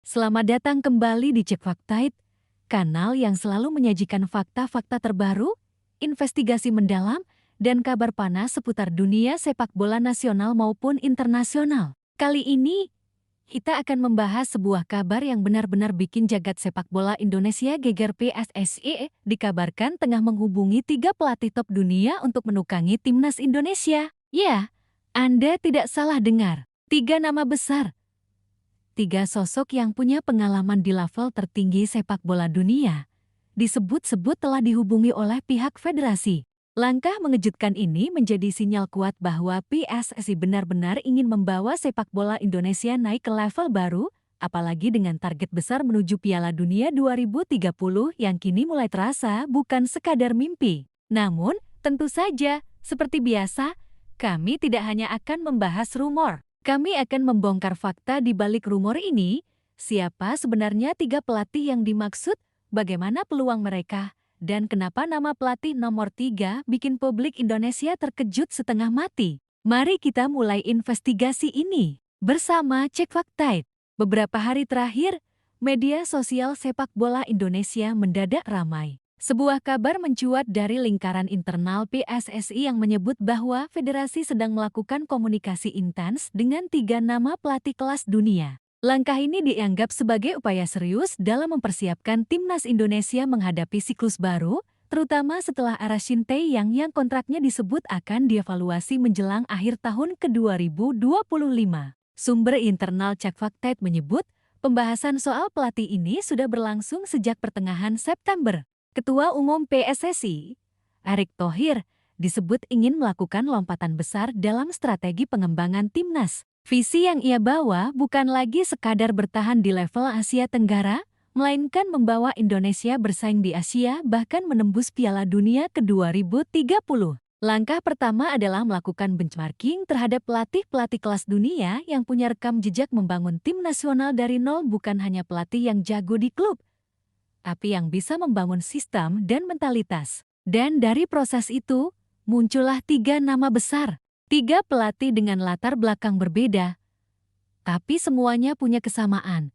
Selamat datang kembali di Cek Faktait, kanal yang selalu menyajikan fakta-fakta terbaru, investigasi mendalam, dan kabar panas seputar dunia sepak bola nasional maupun internasional. Kali ini, kita akan membahas sebuah kabar yang benar-benar bikin jagat sepak bola Indonesia geger. PSSI dikabarkan tengah menghubungi 3 pelatih top dunia untuk menukangi timnas Indonesia. Ya, Anda tidak salah dengar. 3 nama besar. 3 sosok yang punya pengalaman di level tertinggi sepak bola dunia disebut-sebut telah dihubungi oleh pihak federasi. Langkah mengejutkan ini menjadi sinyal kuat bahwa PSSI benar-benar ingin membawa sepak bola Indonesia naik ke level baru, apalagi dengan target besar menuju Piala Dunia 2030 yang kini mulai terasa bukan sekadar mimpi. Namun, tentu saja, seperti biasa, kami tidak hanya akan membahas rumor. Kami akan membongkar fakta di balik rumor ini, siapa sebenarnya 3 pelatih yang dimaksud, bagaimana peluang mereka, dan kenapa nama pelatih nomor 3 bikin publik Indonesia terkejut setengah mati. Mari kita mulai investigasi ini bersama Cek Faktait. Beberapa hari terakhir, media sosial sepak bola Indonesia mendadak ramai. Sebuah kabar mencuat dari lingkaran internal PSSI yang menyebut bahwa federasi sedang melakukan komunikasi intens dengan 3 nama pelatih kelas dunia. Langkah ini dianggap sebagai upaya serius dalam mempersiapkan timnas Indonesia menghadapi siklus baru, terutama setelah era Shin Tae-Yang yang kontraknya disebut akan dievaluasi menjelang akhir tahun ke-2025. Sumber internal Cek Faktait menyebut, pembahasan soal pelatih ini sudah berlangsung sejak pertengahan September. Ketua Umum PSSI, Erick Thohir, disebut ingin melakukan lompatan besar dalam strategi pengembangan timnas. Visi yang ia bawa bukan lagi sekadar bertahan di level Asia Tenggara, melainkan membawa Indonesia bersaing di Asia bahkan menembus Piala Dunia ke-2030. Langkah pertama adalah melakukan benchmarking terhadap pelatih-pelatih kelas dunia yang punya rekam jejak membangun tim nasional dari nol, bukan hanya pelatih yang jago di klub, tapi yang bisa membangun sistem dan mentalitas. Dan dari proses itu, muncullah 3 nama besar. 3 pelatih dengan latar belakang berbeda, tapi semuanya punya kesamaan.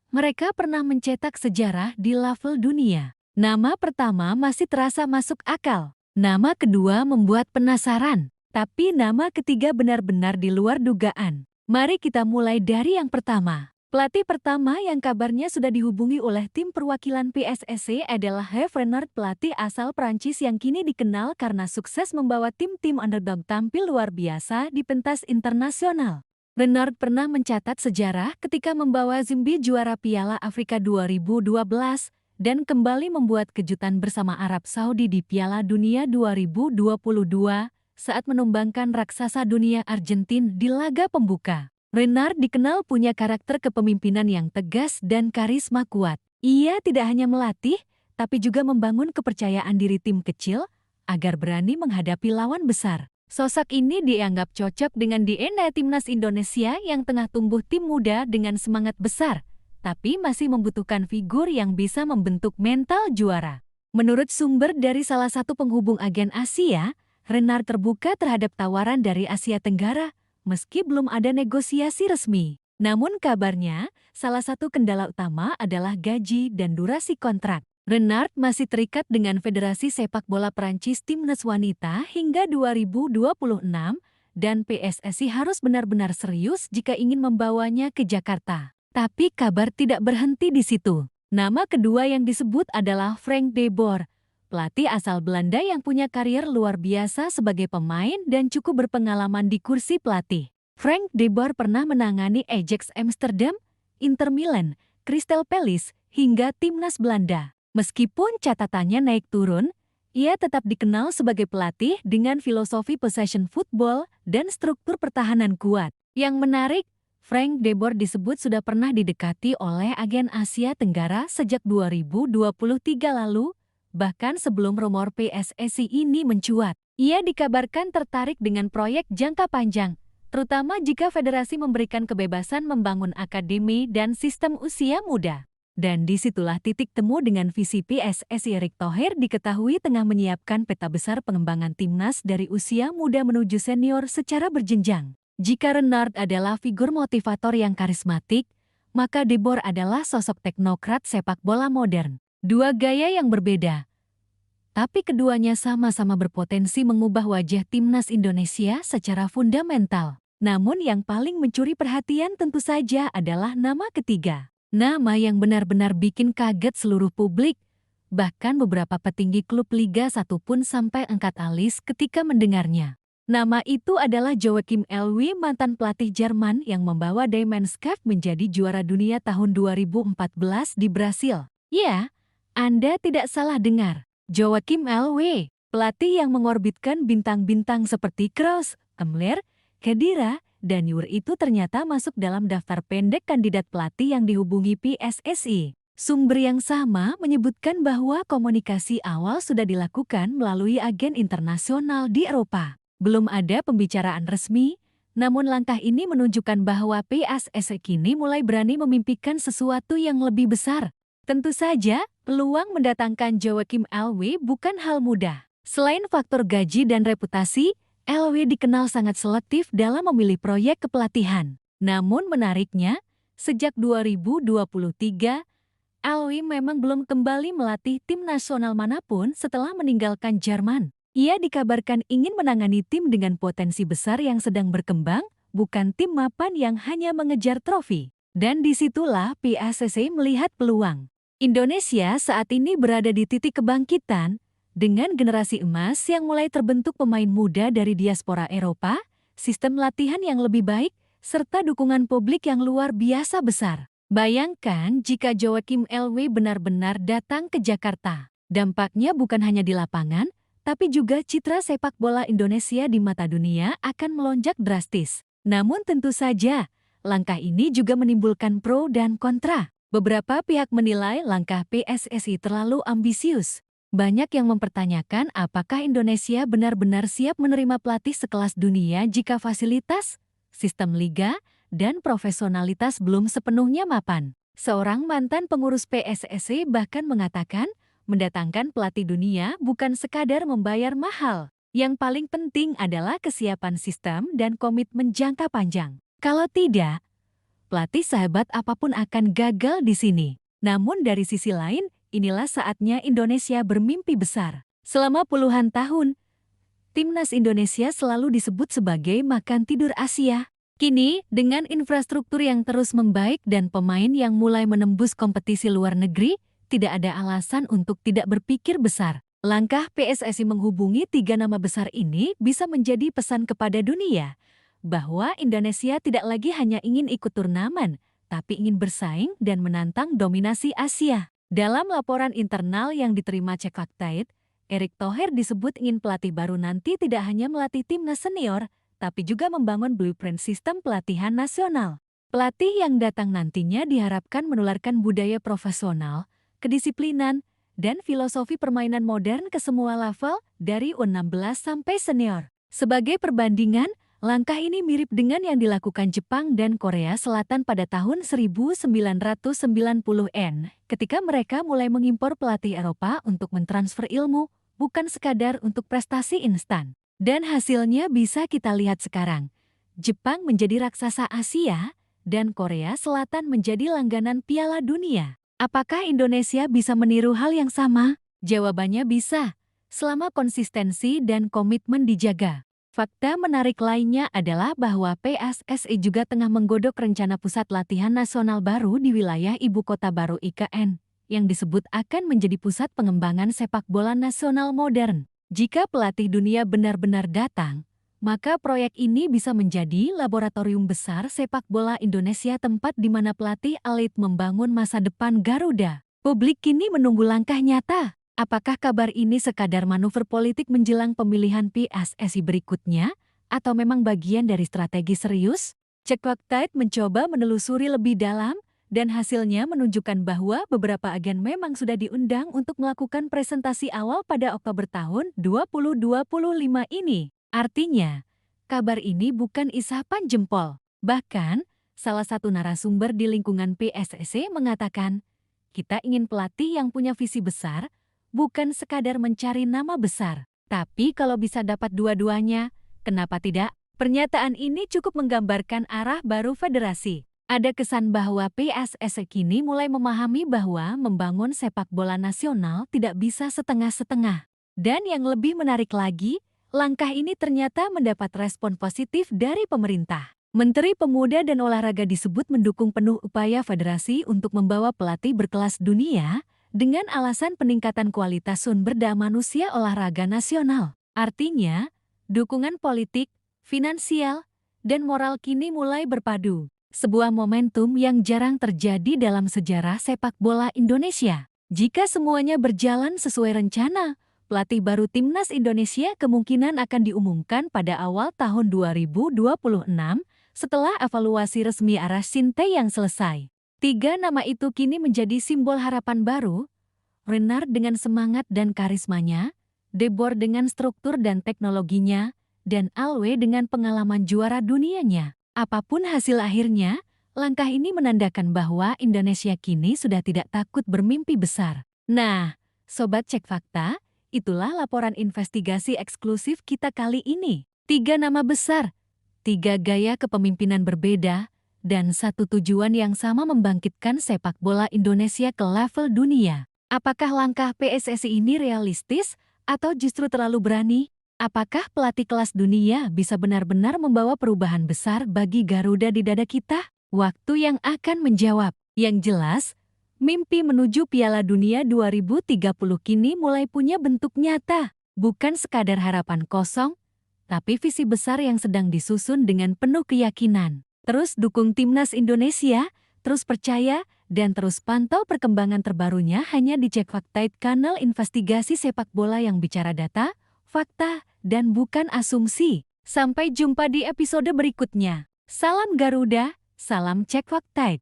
Mereka pernah mencetak sejarah di level dunia. Nama pertama masih terasa masuk akal. Nama kedua membuat penasaran. Tapi nama ketiga benar-benar di luar dugaan. Mari kita mulai dari yang pertama. Pelatih pertama yang kabarnya sudah dihubungi oleh tim perwakilan PSSI adalah Hervé Renard, pelatih asal Prancis yang kini dikenal karena sukses membawa tim-tim underdog tampil luar biasa di pentas internasional. Renard pernah mencatat sejarah ketika membawa Zambia juara Piala Afrika 2012 dan kembali membuat kejutan bersama Arab Saudi di Piala Dunia 2022 saat menumbangkan raksasa dunia Argentina di laga pembuka. Renard dikenal punya karakter kepemimpinan yang tegas dan karisma kuat. Ia tidak hanya melatih, tapi juga membangun kepercayaan diri tim kecil agar berani menghadapi lawan besar. Sosok ini dianggap cocok dengan DNA timnas Indonesia yang tengah tumbuh tim muda dengan semangat besar, tapi masih membutuhkan figur yang bisa membentuk mental juara. Menurut sumber dari salah satu penghubung agen Asia, Renard terbuka terhadap tawaran dari Asia Tenggara, meski belum ada negosiasi resmi. Namun kabarnya, salah satu kendala utama adalah gaji dan durasi kontrak. Renard masih terikat dengan Federasi Sepak Bola Prancis Timnas Wanita hingga 2026 dan PSSI harus benar-benar serius jika ingin membawanya ke Jakarta. Tapi kabar tidak berhenti di situ. Nama kedua yang disebut adalah Frank de Boer, pelatih asal Belanda yang punya karier luar biasa sebagai pemain dan cukup berpengalaman di kursi pelatih. Frank de Boer pernah menangani Ajax Amsterdam, Inter Milan, Crystal Palace, hingga timnas Belanda. Meskipun catatannya naik turun, ia tetap dikenal sebagai pelatih dengan filosofi possession football dan struktur pertahanan kuat. Yang menarik, Frank de Boer disebut sudah pernah didekati oleh agen Asia Tenggara sejak 2023 lalu, bahkan sebelum rumor PSSI ini mencuat. Ia dikabarkan tertarik dengan proyek jangka panjang, terutama jika federasi memberikan kebebasan membangun akademi dan sistem usia muda. Dan disitulah titik temu dengan visi PSSI. Erick Thohir diketahui tengah menyiapkan peta besar pengembangan timnas dari usia muda menuju senior secara berjenjang. Jika Renard adalah figur motivator yang karismatik, maka De Boer adalah sosok teknokrat sepak bola modern. Dua gaya yang berbeda, tapi keduanya sama-sama berpotensi mengubah wajah timnas Indonesia secara fundamental. Namun yang paling mencuri perhatian tentu saja adalah nama ketiga. Nama yang benar-benar bikin kaget seluruh publik. Bahkan beberapa petinggi klub Liga 1 pun sampai angkat alis ketika mendengarnya. Nama itu adalah Joachim Löw, mantan pelatih Jerman yang membawa Die Mannschaft menjadi juara dunia tahun 2014 di Brasil. Ya, Anda tidak salah dengar. Joachim Löw, pelatih yang mengorbitkan bintang-bintang seperti Kroos, Müller, Khedira, dan Neuer itu ternyata masuk dalam daftar pendek kandidat pelatih yang dihubungi PSSI. Sumber yang sama menyebutkan bahwa komunikasi awal sudah dilakukan melalui agen internasional di Eropa. Belum ada pembicaraan resmi, namun langkah ini menunjukkan bahwa PSSI kini mulai berani memimpikan sesuatu yang lebih besar. Tentu saja, peluang mendatangkan Joachim Löw bukan hal mudah. Selain faktor gaji dan reputasi, Löw dikenal sangat selektif dalam memilih proyek kepelatihan. Namun menariknya, sejak 2023, Löw memang belum kembali melatih tim nasional manapun setelah meninggalkan Jerman. Ia dikabarkan ingin menangani tim dengan potensi besar yang sedang berkembang, bukan tim mapan yang hanya mengejar trofi. Dan disitulah PSSI melihat peluang. Indonesia saat ini berada di titik kebangkitan, dengan generasi emas yang mulai terbentuk pemain muda dari diaspora Eropa, sistem latihan yang lebih baik, serta dukungan publik yang luar biasa besar. Bayangkan jika Joachim Löw benar-benar datang ke Jakarta. Dampaknya bukan hanya di lapangan, tapi juga citra sepak bola Indonesia di mata dunia akan melonjak drastis. Namun tentu saja, langkah ini juga menimbulkan pro dan kontra. Beberapa pihak menilai langkah PSSI terlalu ambisius. Banyak yang mempertanyakan apakah Indonesia benar-benar siap menerima pelatih sekelas dunia jika fasilitas, sistem liga, dan profesionalitas belum sepenuhnya mapan. Seorang mantan pengurus PSSI bahkan mengatakan, mendatangkan pelatih dunia bukan sekadar membayar mahal. Yang paling penting adalah kesiapan sistem dan komitmen jangka panjang. Kalau tidak, pelatih sehebat apapun akan gagal di sini. Namun dari sisi lain, inilah saatnya Indonesia bermimpi besar. Selama puluhan tahun, timnas Indonesia selalu disebut sebagai makan tidur Asia. Kini, dengan infrastruktur yang terus membaik dan pemain yang mulai menembus kompetisi luar negeri, tidak ada alasan untuk tidak berpikir besar. Langkah PSSI menghubungi 3 nama besar ini bisa menjadi pesan kepada dunia bahwa Indonesia tidak lagi hanya ingin ikut turnamen, tapi ingin bersaing dan menantang dominasi Asia. Dalam laporan internal yang diterima Czech Factite, Erick Thohir disebut ingin pelatih baru nanti tidak hanya melatih timnas senior, tapi juga membangun blueprint sistem pelatihan nasional. Pelatih yang datang nantinya diharapkan menularkan budaya profesional, kedisiplinan, dan filosofi permainan modern ke semua level dari U16 sampai senior. Sebagai perbandingan, langkah ini mirip dengan yang dilakukan Jepang dan Korea Selatan pada tahun 1990-an, ketika mereka mulai mengimpor pelatih Eropa untuk mentransfer ilmu, bukan sekadar untuk prestasi instan. Dan hasilnya bisa kita lihat sekarang. Jepang menjadi raksasa Asia, dan Korea Selatan menjadi langganan Piala Dunia. Apakah Indonesia bisa meniru hal yang sama? Jawabannya bisa, selama konsistensi dan komitmen dijaga. Fakta menarik lainnya adalah bahwa PSSI juga tengah menggodok rencana pusat latihan nasional baru di wilayah ibu kota baru IKN, yang disebut akan menjadi pusat pengembangan sepak bola nasional modern. Jika pelatih dunia benar-benar datang, maka proyek ini bisa menjadi laboratorium besar sepak bola Indonesia, tempat di mana pelatih elit membangun masa depan Garuda. Publik kini menunggu langkah nyata. Apakah kabar ini sekadar manuver politik menjelang pemilihan PSSI berikutnya, atau memang bagian dari strategi serius? Czech Factite mencoba menelusuri lebih dalam, dan hasilnya menunjukkan bahwa beberapa agen memang sudah diundang untuk melakukan presentasi awal pada Oktober tahun 2025 ini. Artinya, kabar ini bukan isapan jempol. Bahkan, salah satu narasumber di lingkungan PSSI mengatakan, kita ingin pelatih yang punya visi besar, bukan sekadar mencari nama besar. Tapi kalau bisa dapat dua-duanya, kenapa tidak? Pernyataan ini cukup menggambarkan arah baru federasi. Ada kesan bahwa PSSI kini mulai memahami bahwa membangun sepak bola nasional tidak bisa setengah-setengah. Dan yang lebih menarik lagi, langkah ini ternyata mendapat respon positif dari pemerintah. Menteri Pemuda dan Olahraga disebut mendukung penuh upaya federasi untuk membawa pelatih berkelas dunia dengan alasan peningkatan kualitas sumber daya manusia olahraga nasional. Artinya, dukungan politik, finansial, dan moral kini mulai berpadu. Sebuah momentum yang jarang terjadi dalam sejarah sepak bola Indonesia. Jika semuanya berjalan sesuai rencana, pelatih baru Timnas Indonesia kemungkinan akan diumumkan pada awal tahun 2026 setelah evaluasi resmi arah Sinteyong selesai. 3 nama itu kini menjadi simbol harapan baru. Renard dengan semangat dan karismanya, De Boer dengan struktur dan teknologinya, dan Alwe dengan pengalaman juara dunianya. Apapun hasil akhirnya, langkah ini menandakan bahwa Indonesia kini sudah tidak takut bermimpi besar. Nah, Sobat Cek Fakta, itulah laporan investigasi eksklusif kita kali ini. 3 nama besar, 3 gaya kepemimpinan berbeda, dan satu tujuan yang sama membangkitkan sepak bola Indonesia ke level dunia. Apakah langkah PSSI ini realistis atau justru terlalu berani? Apakah pelatih kelas dunia bisa benar-benar membawa perubahan besar bagi Garuda di dada kita? Waktu yang akan menjawab. Yang jelas, mimpi menuju Piala Dunia 2030 kini mulai punya bentuk nyata. Bukan sekadar harapan kosong, tapi visi besar yang sedang disusun dengan penuh keyakinan. Terus dukung Timnas Indonesia, terus percaya, dan terus pantau perkembangan terbarunya hanya di Cek Fakta, kanal investigasi sepak bola yang bicara data, fakta, dan bukan asumsi. Sampai jumpa di episode berikutnya. Salam Garuda, salam Cek Fakta.